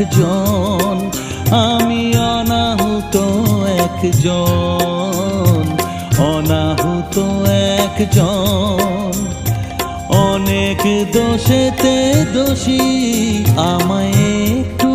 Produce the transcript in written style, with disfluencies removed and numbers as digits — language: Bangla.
একজন, আমি অনাহুত একজন, অনাহুত একজন। অনেক দোষেতে দোষী, আমায় একটু